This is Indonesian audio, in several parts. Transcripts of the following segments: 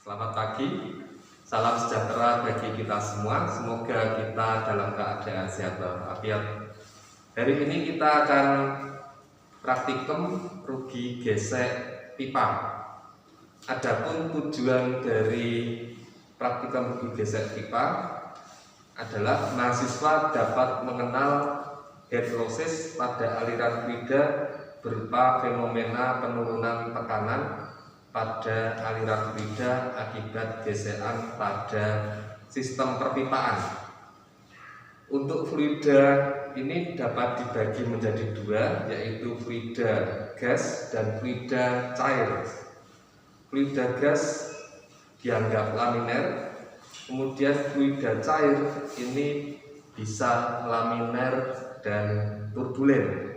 Selamat pagi, salam sejahtera bagi kita semua. Semoga kita dalam keadaan sehat walafiat. Hari ini kita akan praktikum rugi gesek pipa. Adapun tujuan dari praktikum rugi gesek pipa adalah mahasiswa dapat mengenal head losses pada aliran fluida berupa fenomena penurunan tekanan pada aliran fluida akibat gesekan pada sistem perpipaan. Untuk fluida ini dapat dibagi menjadi dua, yaitu fluida gas dan fluida cair. Fluida gas dianggap laminer, kemudian fluida cair ini bisa laminer dan turbulen.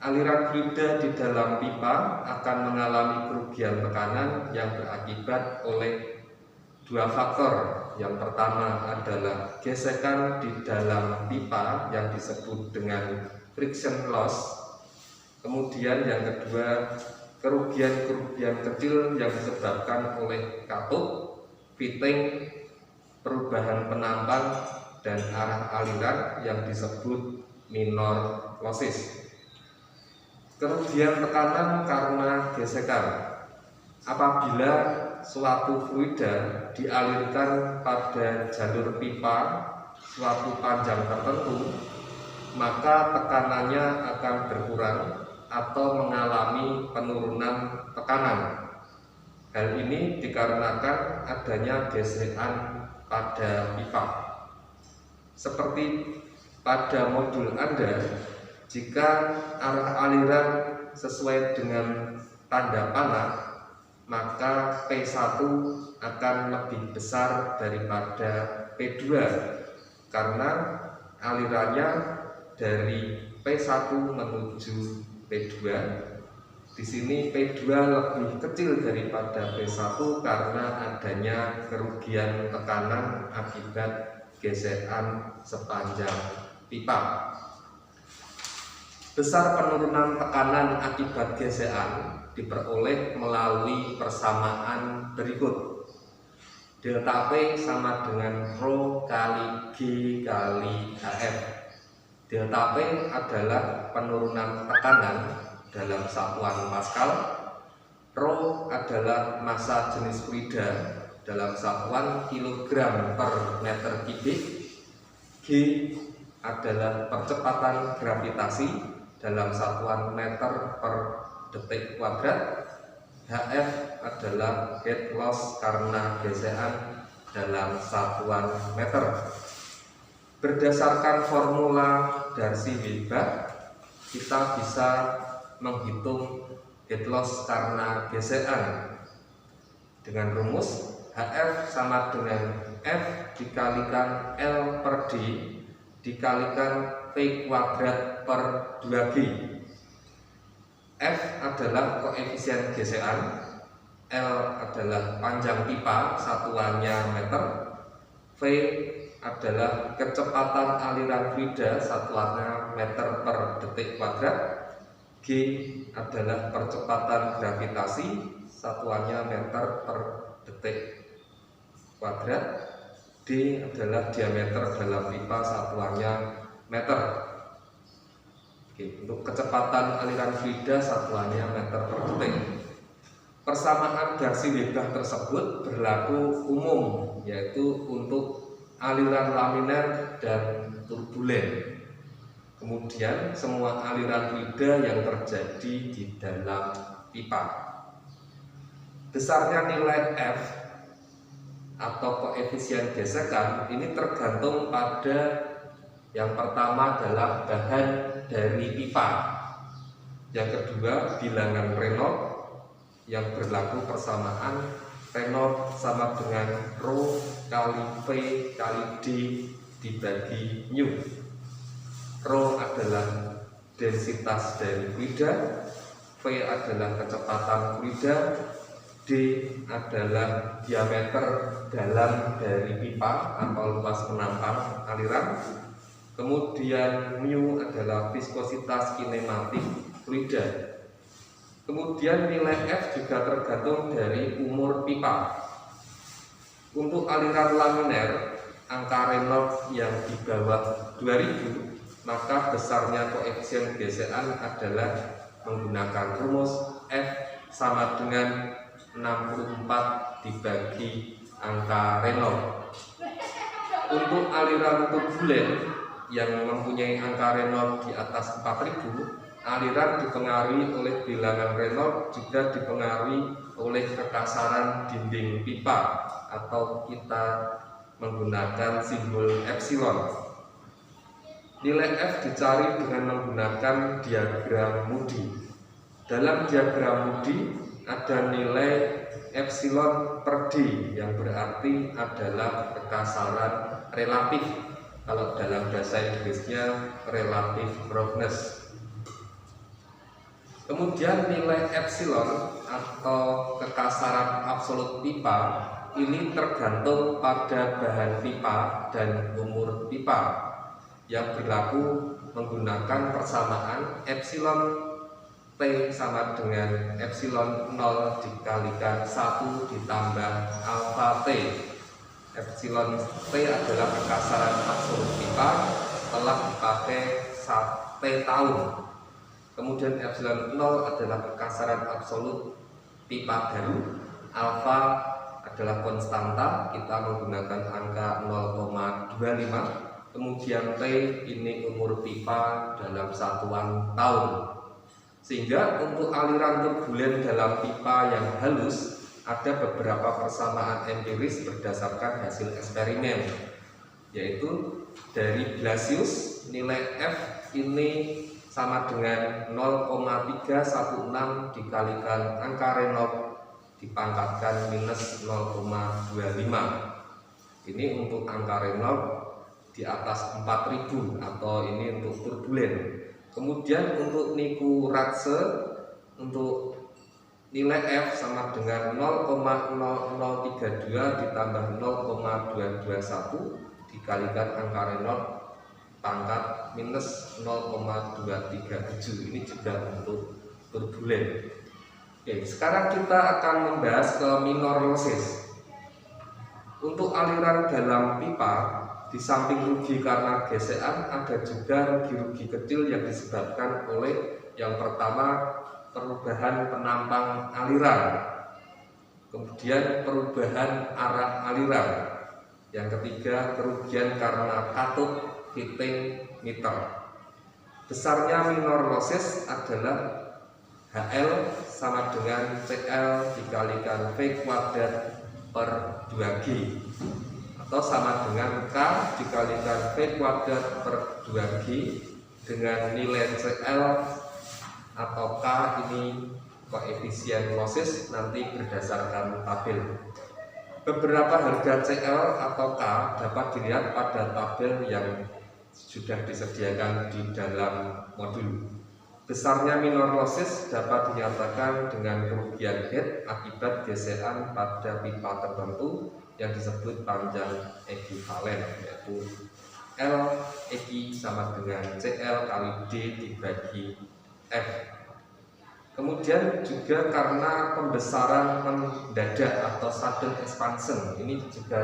Aliran fluida di dalam pipa akan mengalami kerugian tekanan yang berakibat oleh dua faktor. Yang pertama adalah gesekan di dalam pipa yang disebut dengan friction loss. Kemudian yang kedua, kerugian-kerugian kecil yang disebabkan oleh katup, fitting, perubahan penampang, dan arah aliran yang disebut minor losses. Kerugian tekanan karena gesekan. Apabila suatu fluida dialirkan pada jalur pipa suatu panjang tertentu, maka tekanannya akan berkurang atau mengalami penurunan tekanan. Hal ini dikarenakan adanya gesekan pada pipa. Seperti pada modul Anda, jika arah aliran sesuai dengan tanda panah, maka P1 akan lebih besar daripada P2 karena alirannya dari P1 menuju P2. Di sini P2 lebih kecil daripada P1 karena adanya kerugian tekanan akibat gesekan sepanjang pipa. Besar penurunan tekanan akibat gesekan diperoleh melalui persamaan berikut. Delta P sama dengan Rho kali G kali HF. Delta P adalah penurunan tekanan dalam satuan Pascal. Rho adalah massa jenis fluida dalam satuan kilogram per meter kubik. G adalah percepatan gravitasi dalam satuan meter per detik kuadrat. HF adalah head loss karena gesekan dalam satuan meter. Berdasarkan formula Darcy-Weisbach, kita bisa menghitung head loss karena gesekan dengan rumus HF sama dengan F dikalikan L per D dikalikan P kuadrat per 2G. F adalah koefisien gesekan, L adalah panjang pipa, satuannya meter, V adalah kecepatan aliran fluida, satuannya meter per detik kuadrat, G adalah percepatan gravitasi, satuannya meter per detik kuadrat, D adalah diameter dalam pipa, satuannya meter. Untuk kecepatan aliran fluida satuannya meter per detik. Persamaan Darcy-Weisbach tersebut berlaku umum, yaitu untuk aliran laminer dan turbulen. Kemudian semua aliran fluida yang terjadi di dalam pipa. Besarnya nilai F atau koefisien gesekan ini tergantung pada yang pertama adalah bahan dari pipa, yang kedua bilangan Reynolds yang berlaku persamaan Reynolds sama dengan Rho kali V kali D dibagi mu. Rho adalah densitas dari fluida, V adalah kecepatan fluida, D adalah diameter dalam dari pipa atau luas penampang aliran. Kemudian mu adalah viskositas kinematik fluida. Kemudian nilai F juga tergantung dari umur pipa. Untuk aliran laminer, angka Reynolds yang di bawah 2000, maka besarnya koefisien gesekan adalah menggunakan rumus F sama dengan 64 dibagi angka Reynolds. Untuk aliran turbulen yang mempunyai angka Reynolds di atas 4000, aliran dipengaruhi oleh bilangan Reynolds juga dipengaruhi oleh kekasaran dinding pipa, atau kita menggunakan simbol epsilon. Nilai F dicari dengan menggunakan diagram Moody. Dalam diagram Moody ada nilai epsilon per D yang berarti adalah kekasaran relatif. Kalau dalam bahasa Inggrisnya relative roughness. Kemudian nilai epsilon atau kekasaran absolut pipa ini tergantung pada bahan pipa dan umur pipa, yang berlaku menggunakan persamaan epsilon T sama dengan epsilon 0 dikalikan 1 ditambah alfa T. Epsilon T adalah kekasaran absolut pipa setelah dipakai T tahun. Kemudian epsilon 0 adalah kekasaran absolut pipa baru. Alfa adalah konstanta, kita menggunakan angka 0,25. Kemudian T ini umur pipa dalam satuan tahun. Sehingga untuk aliran turbulen dalam pipa yang halus ada beberapa persamaan empiris berdasarkan hasil eksperimen, yaitu dari Blasius nilai F ini sama dengan 0,316 dikalikan angka Reynolds dipangkatkan minus 0,25. Ini untuk angka Reynolds di atas 4000 atau ini untuk turbulen. Kemudian untuk Niku Ratse untuk nilai F sama dengan 0,0032 ditambah 0,221 dikalikan angka Reynolds pangkat minus 0,237. Ini juga untuk turbulen. Oke, sekarang kita akan membahas ke minor losses. Untuk aliran dalam pipa, di samping rugi karena gesekan, ada juga rugi-rugi kecil yang disebabkan oleh yang pertama perubahan penampang aliran, kemudian perubahan arah aliran, yang ketiga kerugian karena katup fitting meter. Besarnya minor losses adalah HL sama dengan CL dikalikan V kuadrat per 2G, atau sama dengan K dikalikan V kuadrat per 2G dengan nilai CL atau K ini koefisien losses nanti berdasarkan tabel. Beberapa harga CL atau K dapat dilihat pada tabel yang sudah disediakan di dalam modul. Besarnya minor losses dapat dinyatakan dengan kerugian head akibat gesekan pada pipa tertentu yang disebut panjang ekuivalen, yaitu L EQ sama dengan CL kali D dibagi F. Kemudian juga karena pembesaran mendadak atau sudden expansion, ini juga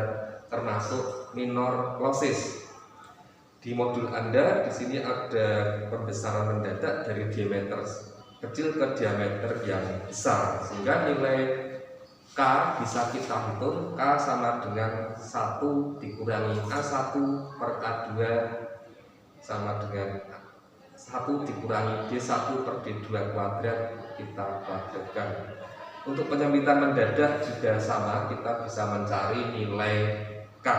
termasuk minor losses. Di modul Anda di sini ada pembesaran mendadak dari diameter kecil ke diameter yang besar, sehingga nilai K bisa kita hitung. K sama dengan 1 dikurangi A1 per A2 sama dengan 1 dikurangi D1 per D2 kuadrat, kita kuadratkan. Untuk penyempitan mendadak juga sama, kita bisa mencari nilai K.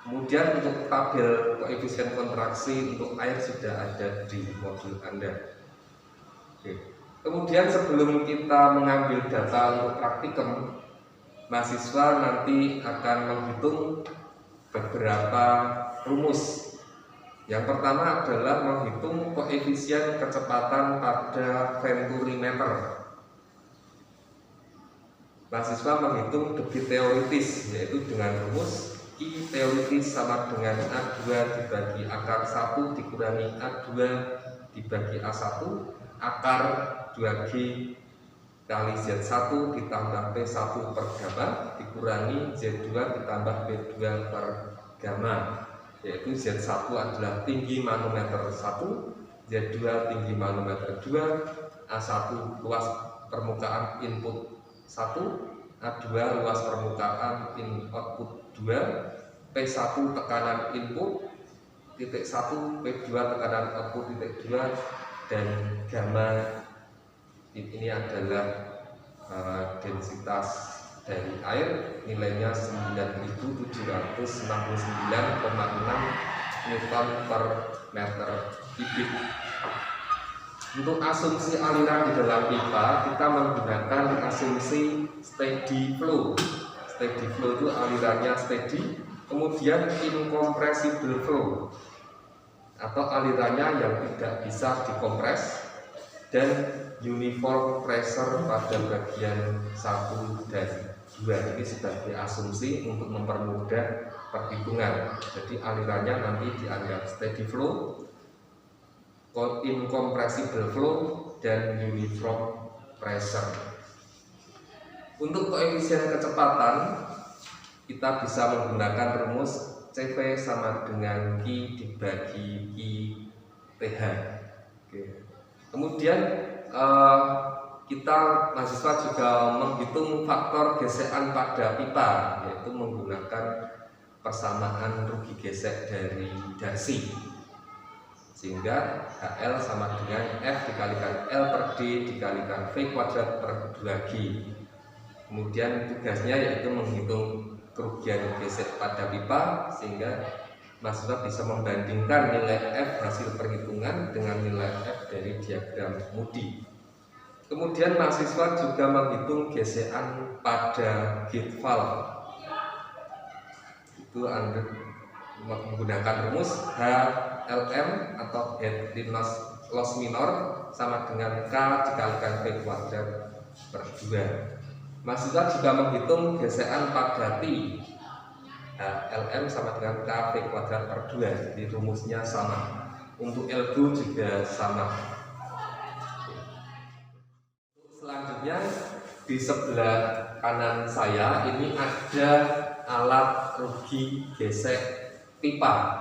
Kemudian untuk tabel koefisien kontraksi untuk air sudah ada di modul Anda. Oke. Kemudian sebelum kita mengambil data untuk praktikum, mahasiswa nanti akan menghitung beberapa rumus. Yang pertama adalah menghitung koefisien kecepatan pada venturimeter. Mahasiswa menghitung debit teoritis, yaitu dengan rumus I teoritis sama dengan A2 dibagi akar 1 dikurangi A2 dibagi A1 akar 2G kali Z1 ditambah P1 per gamma dikurangi Z2 ditambah P2 per gamma, yaitu Z1 adalah tinggi manometer 1, Z2 tinggi manometer 2, A1 luas permukaan input 1, A2 luas permukaan output 2, P1 tekanan input titik 1, P2 tekanan output titik 2, dan gamma ini adalah densitas dari air, nilainya 9.769,6 Newton per meter kubik. Untuk asumsi aliran di dalam pipa, kita menggunakan asumsi steady flow. Steady flow itu alirannya steady, kemudian incompressible flow atau alirannya yang tidak bisa dikompres, dan uniform pressure pada bagian 1 dan 2. Ini sebagai asumsi untuk mempermudah perhitungan. Jadi alirannya nanti dianggap steady flow, incompressible flow, dan uniform pressure. Untuk koefisien kecepatan kita bisa menggunakan rumus CV sama dengan Q dibagi Q TH. Oke. Kemudian kita mahasiswa juga menghitung faktor gesekan pada pipa, yaitu menggunakan persamaan rugi gesek dari Darcy, sehingga HL sama dengan F dikalikan L per D dikalikan V kuadrat per 2G. Kemudian tugasnya yaitu menghitung kerugian gesek pada pipa, sehingga mahasiswa bisa membandingkan nilai F hasil perhitungan dengan nilai F dari diagram Moody. Kemudian mahasiswa juga menghitung gesekan pada gate valve. Itu Anda menggunakan rumus HLM atau head loss minor sama dengan K dikalikan V kuadrat per 2. Mahasiswa juga menghitung gesekan pada T. LM sama dengan KV kuadrat per 2, jadi rumusnya sama. Untuk elbow juga sama. Selanjutnya di sebelah kanan saya ini ada alat rugi gesek pipa.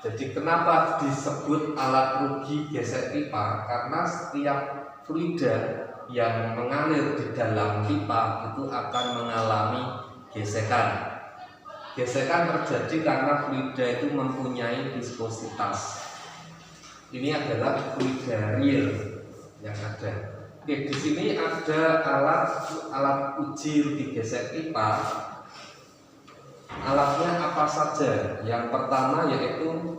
Jadi kenapa disebut alat rugi gesek pipa? Karena setiap fluida yang mengalir di dalam pipa itu akan mengalami gesekan. Gesekan terjadi karena fluida itu mempunyai viskositas. Ini adalah fluida real yang ada. Oke, di sini ada alat uji rugi gesek pipa. Alatnya apa saja? Yang pertama yaitu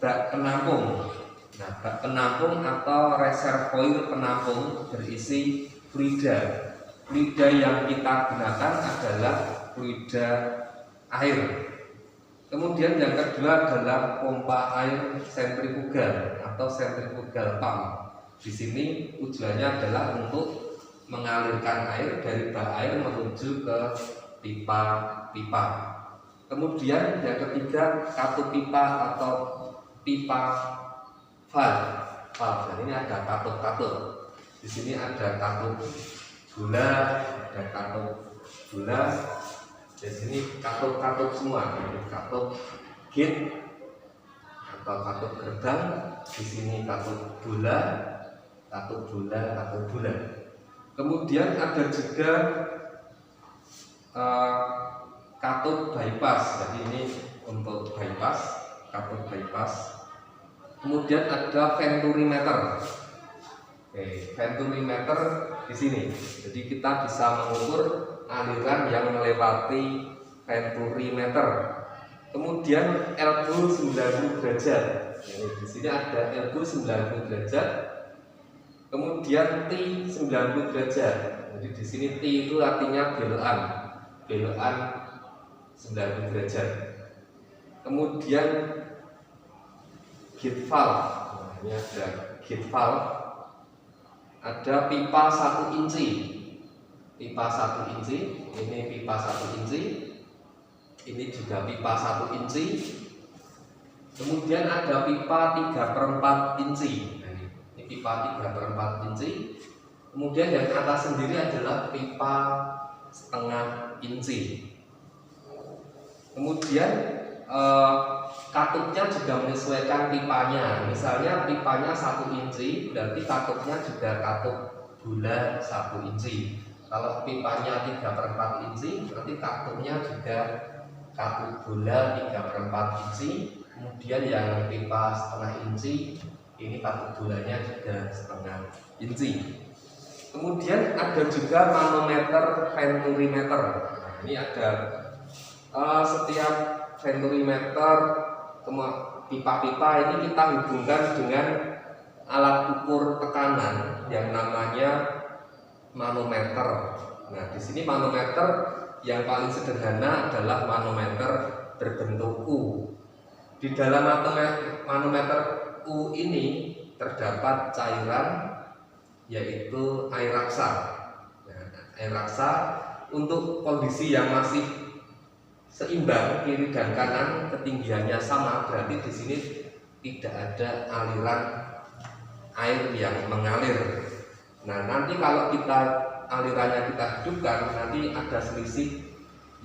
bak penampung. Nah, bak penampung atau reservoir penampung berisi fluida. Fluida yang kita gunakan adalah fluida air. Kemudian yang kedua adalah pompa air sentrifugal atau sentrifugal pump. Di sini tujuannya adalah untuk mengalirkan air dari bak air menuju ke pipa-pipa. Kemudian yang ketiga katup pipa atau pipa valve. Dan ini ada katup-katup. Di sini ada katup gula, ada katup gula. Di sini katup-katup semua, katup gate atau katup gerbang. Di sini katup bola, katup bola, katup bola. Kemudian ada juga katup bypass. Jadi ini untuk bypass, katup bypass. Kemudian ada venturimeter. Oke, venturimeter di sini. Jadi kita bisa mengukur aliran yang melewati venturimeter. Kemudian elbow 90 derajat. Di sini ada elbow 90 derajat. Kemudian T 90 derajat. Jadi di sini T itu artinya belokan 90 derajat. Kemudian gate valve. Nah, ini ada gate valve. Ada pipa 1 inci. Pipa 1 inci, ini pipa 1 inci, ini juga pipa 1 inci. Kemudian ada pipa 3/4 inci. Nah, ini pipa 3/4 inci. Kemudian yang atas sendiri adalah pipa setengah inci. Kemudian katupnya juga menyesuaikan pipanya. Misalnya pipanya 1 inci, berarti katupnya juga katup bulat 1 inci. Kalau pipanya 3/4 inci, berarti katupnya juga katup bola 3/4 inci. Kemudian yang pipa setengah inci, ini katup bolanya juga setengah inci. Kemudian ada juga manometer venturimeter. Nah, ini ada setiap venturimeter pipa-pipa ini kita hubungkan dengan alat ukur tekanan yang namanya manometer. Nah, di sini manometer yang paling sederhana adalah manometer berbentuk U. Di dalam manometer U ini terdapat cairan, yaitu air raksa. Nah, air raksa untuk kondisi yang masih seimbang kiri dan kanan, ketinggiannya sama, berarti di sini tidak ada aliran air yang mengalir. Nah, nanti kalau alirannya kita hidupkan, nanti ada selisih,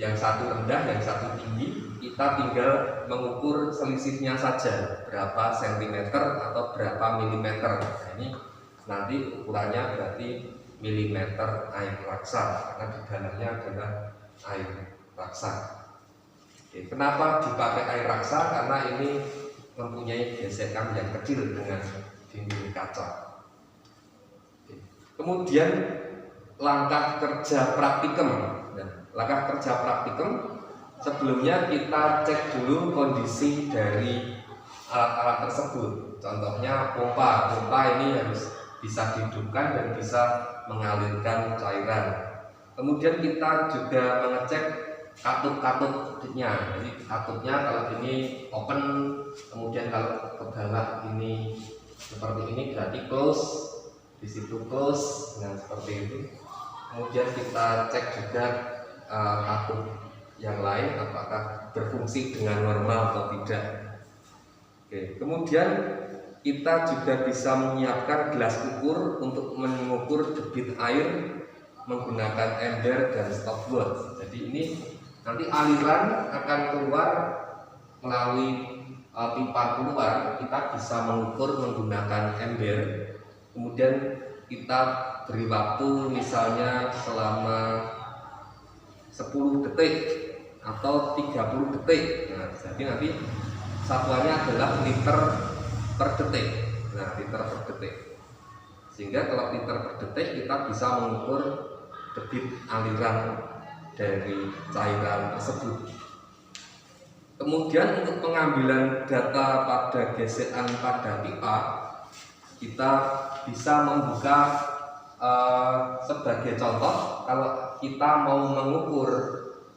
yang satu rendah, yang satu tinggi. Kita tinggal mengukur selisihnya saja, berapa sentimeter atau berapa milimeter. Nah, ini nanti ukurannya berarti milimeter air raksa, karena di dalamnya adalah air raksa. Oke, kenapa dipakai air raksa? Karena ini mempunyai gesekan yang kecil dengan dinding kaca. Oke. Kemudian langkah kerja praktikum. Nah, langkah kerja praktikum, sebelumnya kita cek dulu kondisi dari alat-alat tersebut. Contohnya pompa. Pompa ini harus bisa dihidupkan dan bisa mengalirkan cairan. Kemudian kita juga mengecek katup-katupnya. Jadi katupnya kalau ini open, kemudian kalau ke bawah ini seperti ini berarti close, di situ close. Nah, seperti itu. Kemudian kita cek juga katup yang lain apakah berfungsi dengan normal atau tidak. Oke, kemudian kita juga bisa menyiapkan gelas ukur untuk mengukur debit air menggunakan ember dan stopwatch. Jadi ini nanti aliran akan keluar melalui pipa keluar, kita bisa mengukur menggunakan ember. Kemudian kita beri waktu misalnya selama 10 detik atau 30 detik. Nah, jadi nanti satuannya adalah liter per detik. Nah, liter per detik. Sehingga kalau liter per detik kita bisa mengukur debit aliran dari cairan tersebut. Kemudian untuk pengambilan data pada gesekan pada pipa, kita bisa membuka sebagai contoh. Kalau kita mau mengukur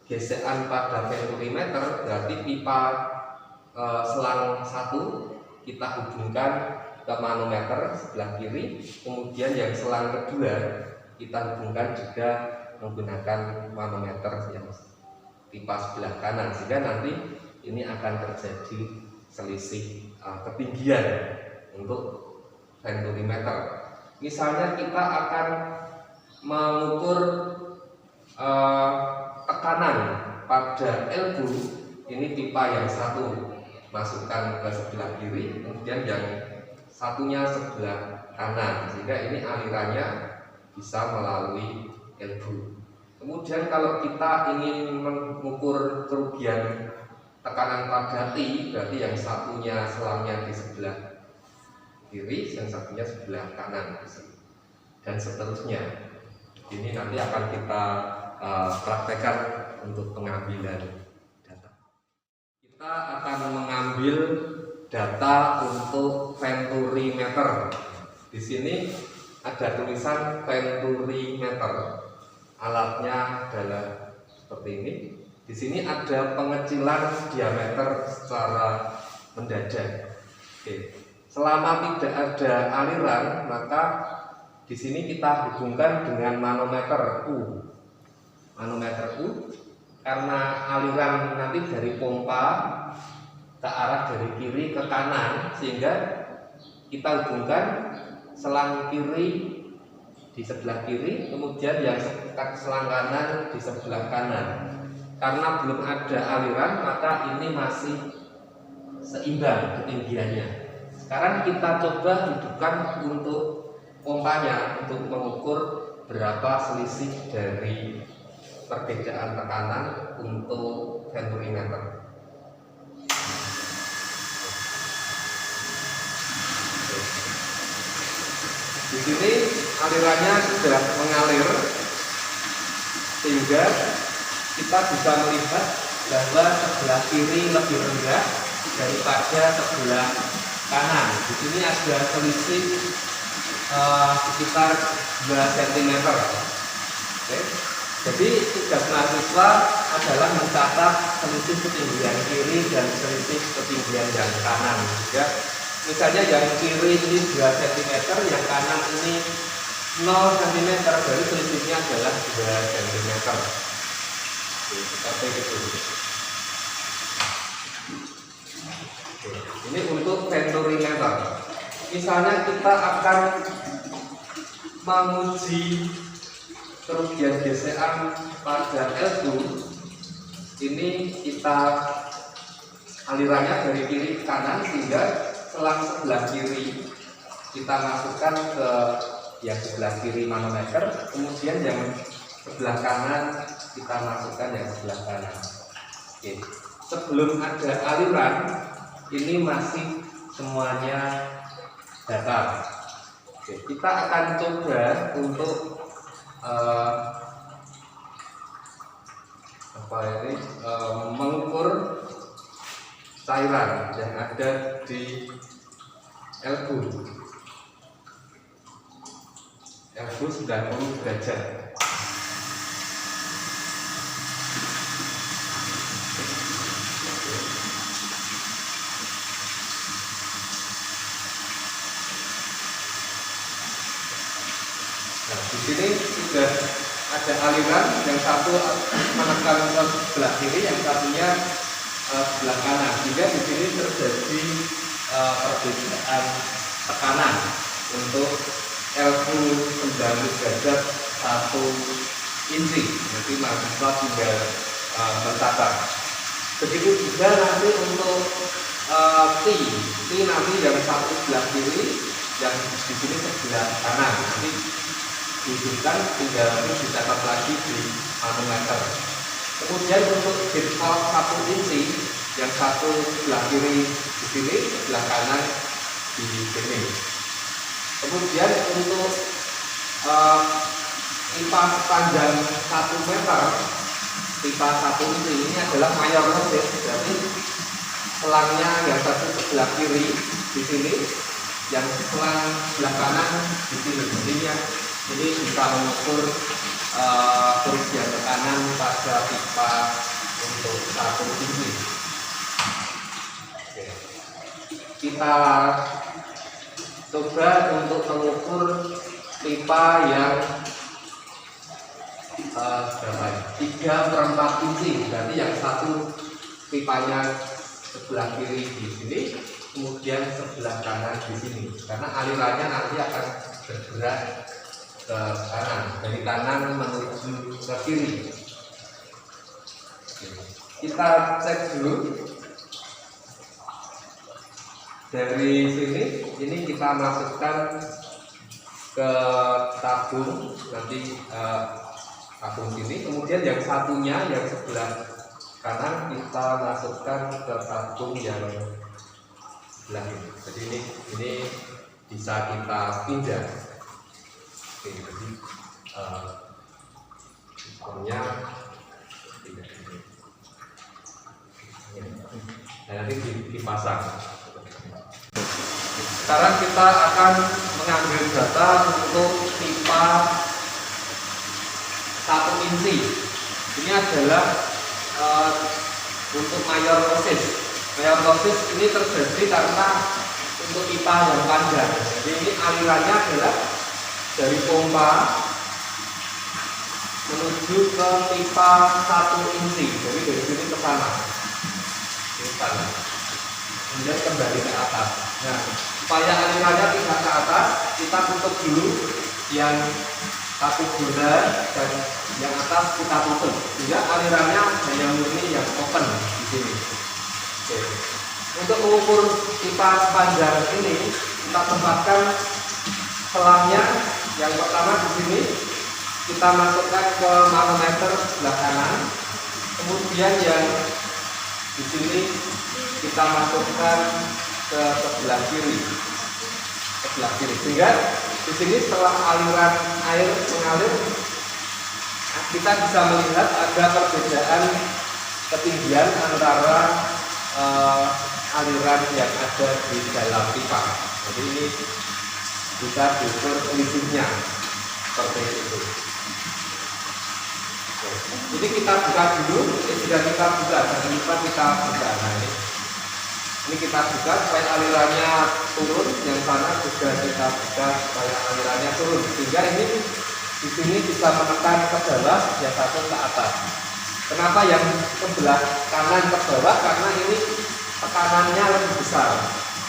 gesekan pada venturimeter, berarti pipa selang 1 kita hubungkan ke manometer sebelah kiri, kemudian yang selang kedua kita hubungkan juga menggunakan manometer yang pipa sebelah kanan, sehingga nanti ini akan terjadi selisih ketinggian untuk venturimeter. Misalnya kita akan mengukur tekanan pada elbow, ini pipa yang satu masukkan ke sebelah kiri, kemudian yang satunya sebelah kanan, sehingga ini alirannya bisa melalui elbow. Kemudian kalau kita ingin mengukur kerugian tekanan pada T, berarti yang satunya selangnya di sebelah kiri, yang satunya sebelah kanan, dan seterusnya. Ini nanti akan kita praktekkan untuk pengambilan data. Kita akan mengambil data untuk venturimeter. Di sini ada tulisan venturimeter. Alatnya adalah seperti ini. Di sini ada pengecilan diameter secara mendadak. Oke. Selama tidak ada aliran, maka di sini kita hubungkan dengan manometer U. Manometer U, karena aliran nanti dari pompa ke arah dari kiri ke kanan, sehingga kita hubungkan selang kiri di sebelah kiri, kemudian yang selang kanan di sebelah kanan. Karena belum ada aliran, maka ini masih seimbang ketinggiannya. Sekarang kita coba hidupkan untuk pompanya untuk mengukur berapa selisih dari perbedaan tekanan untuk venturimeter. Di sini alirannya sudah mengalir sehingga kita bisa melihat bahwa sebelah kiri lebih rendah daripada sebelah kanan. Di sini ada selisih sekitar 2 cm. Oke. Jadi tugas mahasiswa adalah mencatat selisih ketinggian kiri dan selisih ketinggian yang kanan. Ya. Misalnya yang kiri ini 2 cm, yang kanan ini 0 cm, berarti selisihnya adalah 2 cm. Seperti itu. Ini untuk venturimeter. Misalnya kita akan menguji kerugian GCA pada L2, ini kita alirannya dari kiri ke kanan sehingga selang sebelah kiri kita masukkan ke yang sebelah kiri manometer, kemudian yang sebelah kanan kita masukkan yang sebelah kanan. Oke. Sebelum ada aliran, ini masih semuanya datar. Oke. Kita akan coba untuk mengukur cairan yang ada di L2 90 derajat. Nah, di sini sudah ada aliran, yang satu menekan ke sebelah kiri, yang satunya sebelah kanan. Sehingga di sini terjadi perbedaan tekanan untuk L2 90 derajat 1 inci. Nanti mahasiswa tinggal mencatat. Begitu juga nanti untuk T nanti yang satu sebelah kiri, yang di sini sebelah kanan. Nanti dihidupkan, tinggal dicatat lagi di manometer. Kemudian untuk gauge valve 1 inci, yang satu sebelah kiri di sini, sebelah kanan di sini. Kemudian untuk pipa sepanjang 1 meter, pipa 1 inci ini adalah mayor nosis, jadi selangnya yang satu sebelah kiri di sini, yang selang sebelah kanan di sini. Ini bisa mengukur kerugian tekanan pada pipa untuk 1 inci. Oke. Kita coba untuk mengukur pipa yang 3/4 inci, berarti yang satu pipanya sebelah kiri di sini, kemudian sebelah kanan di sini, karena alirannya nanti akan bergerak ke kanan, dari kanan menuju ke kiri. Kita cek dulu dari sini. Ini kita masukkan ke tabung, nanti tabung sini. Kemudian yang satunya yang sebelah kanan kita masukkan ke tabung yang sebelah ini. Jadi ini bisa kita pindah. Oke, jadi sistemnya tidak ini. Nah, nanti dipasang. Sekarang kita akan mengambil data untuk pipa 1 inci. Ini adalah untuk mayor nosis. Mayor nosis ini terjadi karena untuk pipa yang panjang. Jadi ini alirannya adalah dari pompa menuju ke pipa 1 inci. Jadi dari sini ke sana. Ke sana. Kemudian kembali ke atas. Nah, supaya alirannya tidak ke atas, kita tutup dulu yang satu bola dan yang atas kita tutup, sehingga alirannya hanya murni yang open di sini. Oke. Untuk mengukur pipa sepanjang ini, kita tempatkan selangnya. Yang pertama di sini kita masukkan ke manometer sebelah kanan, kemudian yang di sini kita masukkan ke sebelah kiri, sehingga di sini setelah aliran air mengalir, kita bisa melihat ada perbedaan ketinggian antara aliran yang ada di dalam pipa. Jadi ini bisa diukur selisihnya seperti itu. Jadi kita buka dulu, jika kita buka, jangan lupa kita buka. Nah, ini kita buka supaya alirannya turun, yang sana juga kita buka supaya alirannya turun, sehingga ini di sini bisa menekan ke bawah, yang satu ke atas. Kenapa yang sebelah kanan ke bawah? Karena ini tekanannya lebih besar.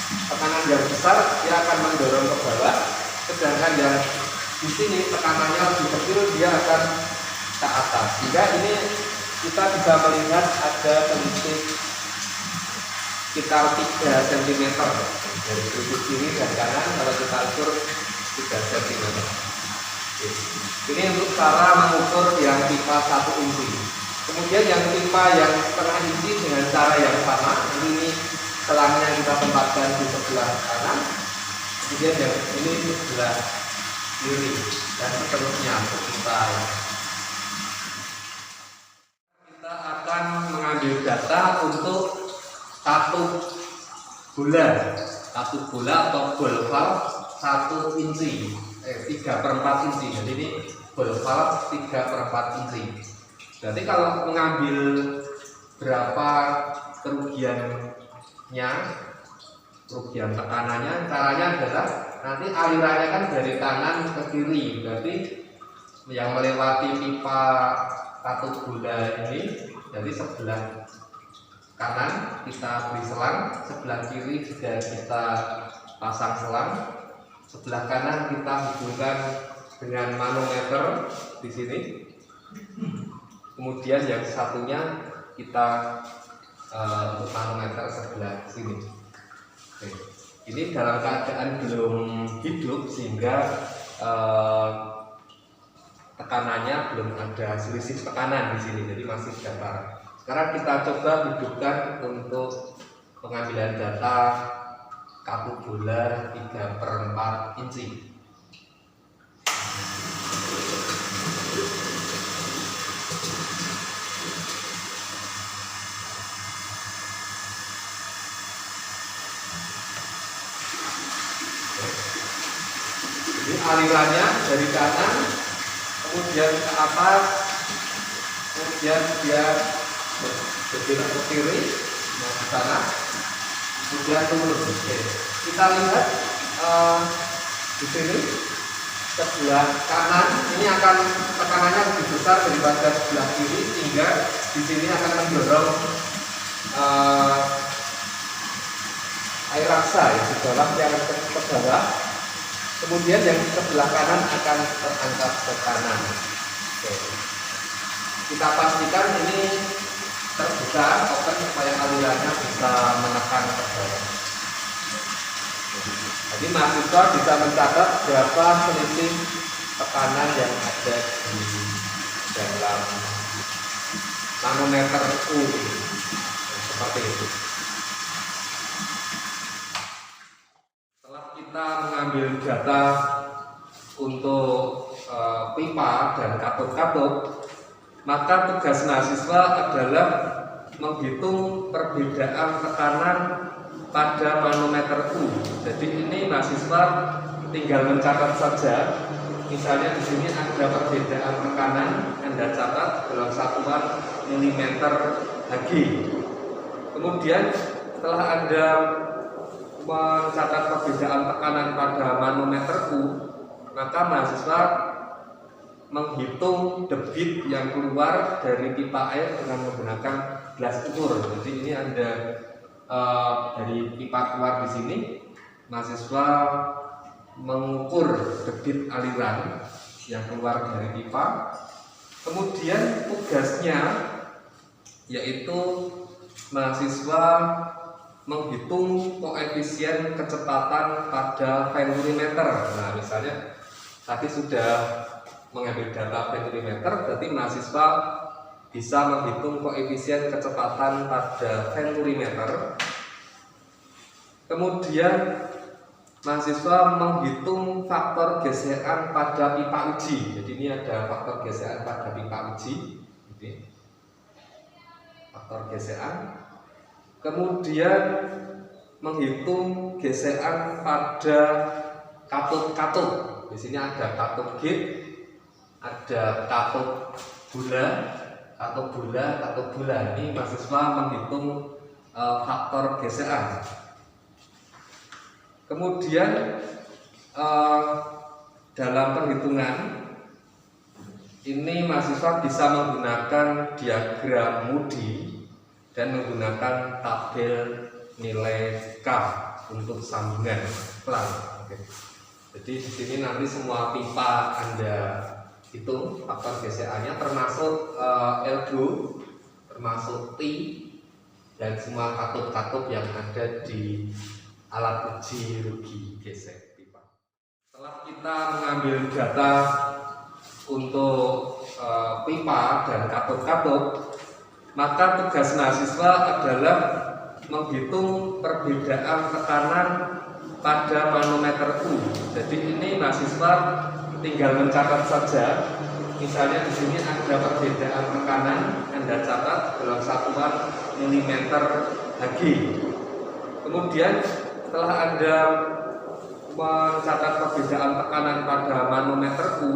Tekanan yang besar dia akan mendorong ke bawah, sedangkan yang di sini tekanannya lebih kecil, dia akan ke atas. Sehingga ini kita bisa melihat ada selisih sekitar 3 cm dari sudut kiri dan kanan. Kalau kita ukur 3 cm. Ini untuk cara mengukur yang pipa 1 inci. Kemudian yang pipa yang setengah inci dengan cara yang sama. Ini selangnya kita tempatkan di sebelah kanan, kemudian yang ini di sebelah kiri, dan seterusnya untuk pipa. Kita akan mengambil data untuk satu bola atau ball valve 1 inci, 3/4 inci. Jadi ini ball valve 3/4 inci. Berarti kalau mengambil berapa kerugian tekanannya, caranya adalah nanti alirannya kan dari kanan ke kiri. Berarti yang melewati pipa satu bola ini dari sebelah kanan kita beri selang, sebelah kiri juga kita pasang selang, sebelah kanan kita hubungkan dengan manometer di sini, kemudian yang satunya kita untuk manometer sebelah sini. Oke. Ini dalam keadaan belum hidup, sehingga tekanannya belum ada selisih tekanan di sini, jadi masih datar. Sekarang kita coba hidupkan untuk pengambilan data kartu bola 3/4 inci. Jadi alirannya dari kanan, kemudian ke atas, kemudian dia bergerak ke kiri, nah ke sana, kemudian turun. Oke. Kita lihat di sini sebelah kanan ini akan tekanannya lebih besar daripada sebelah kiri, sehingga di sini akan mendorong air raksa ya, di bawah yang ke bawah. Kemudian yang sebelah kanan akan terangkat ke kanan. Oke. Kita pastikan ini terbuka open supaya alirannya bisa menekan ke bawah. Jadi mahasiswa bisa mencatat berapa selisih tekanan yang ada di dalam manometer U, seperti itu. Setelah kita mengambil data untuk pipa dan katup-katup, maka tugas mahasiswa adalah menghitung perbedaan tekanan pada manometer U. Jadi ini mahasiswa tinggal mencatat saja. Misalnya di sini ada perbedaan tekanan, Anda catat dalam satuan milimeter Hg. Kemudian setelah Anda mencatat perbedaan tekanan pada manometer U, maka mahasiswa menghitung debit yang keluar dari pipa air dengan menggunakan gelas ukur. Jadi ini Anda dari pipa keluar di sini, mahasiswa mengukur debit aliran yang keluar dari pipa. Kemudian tugasnya yaitu mahasiswa menghitung koefisien kecepatan pada venturimeter. Nah, misalnya tadi sudah mengambil data venturimeter, berarti mahasiswa bisa menghitung koefisien kecepatan pada venturimeter. Kemudian mahasiswa menghitung faktor gesekan pada pipa uji. Jadi ini ada faktor gesekan pada pipa uji. Faktor gesekan. Kemudian menghitung gesekan pada katod. Di sini ada katod gate, ada katod bula. Ini mahasiswa menghitung faktor gesekan. Kemudian dalam perhitungan ini mahasiswa bisa menggunakan diagram Moody dan menggunakan tabel nilai K untuk sambungan pelan. Oke. Jadi di sini nanti semua pipa Anda hitung faktor gesekannya, termasuk L2, termasuk T, dan semua katod-katod yang ada di alat uji rugi gesek pipa. Setelah kita mengambil data untuk pipa dan katod-katod, maka tugas mahasiswa adalah menghitung perbedaan tekanan pada manometer U. Jadi ini mahasiswa tinggal mencatat saja. Misalnya di sini ada perbedaan tekanan, Anda catat dalam satuan milimeter Hg. Kemudian setelah Anda mencatat perbedaan tekanan pada manometer U,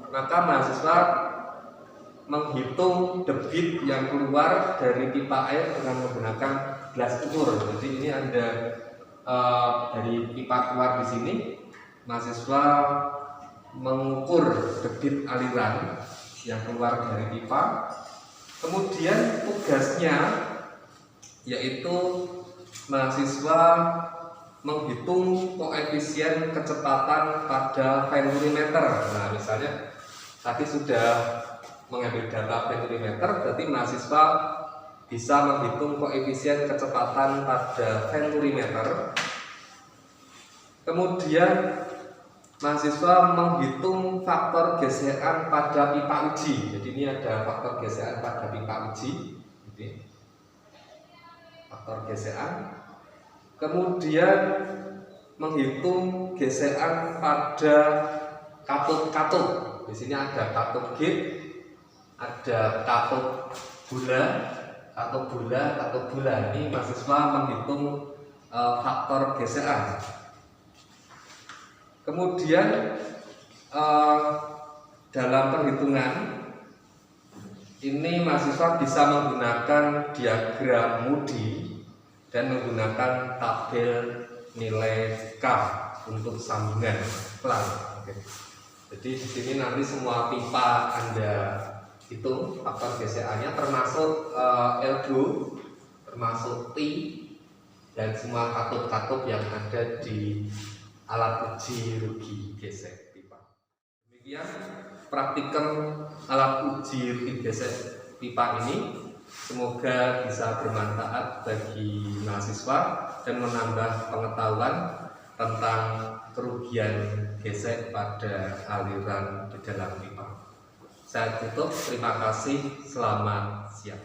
maka mahasiswa menghitung debit yang keluar dari pipa air dengan menggunakan gelas ukur. Jadi ini Anda dari pipa keluar di sini, mahasiswa mengukur debit aliran yang keluar dari pipa. Kemudian tugasnya yaitu mahasiswa menghitung koefisien kecepatan pada venturimeter. Nah, misalnya tadi sudah mengambil data venturimeter, berarti mahasiswa bisa menghitung koefisien kecepatan pada venturimeter. Kemudian mahasiswa menghitung faktor gesekan pada pipa uji. Jadi ini ada faktor gesekan pada pipa uji. Faktor gesekan. Kemudian menghitung gesekan pada katod-katod. Di sini ada katod gate, ada katod bula. Ini mahasiswa menghitung faktor gesekan. Kemudian dalam perhitungan ini mahasiswa bisa menggunakan diagram Moody dan menggunakan tabel nilai K untuk sambungan pelan. Oke. Jadi di sini nanti semua pipa Anda hitung faktor gesekannya, termasuk L2, termasuk T, dan semua katod-katod yang ada di alat uji rugi gesek pipa. Demikian praktikum alat uji rugi gesek pipa ini. Semoga bisa bermanfaat bagi mahasiswa dan menambah pengetahuan tentang kerugian gesek pada aliran di dalam pipa. Saya tutup, terima kasih, selamat siang.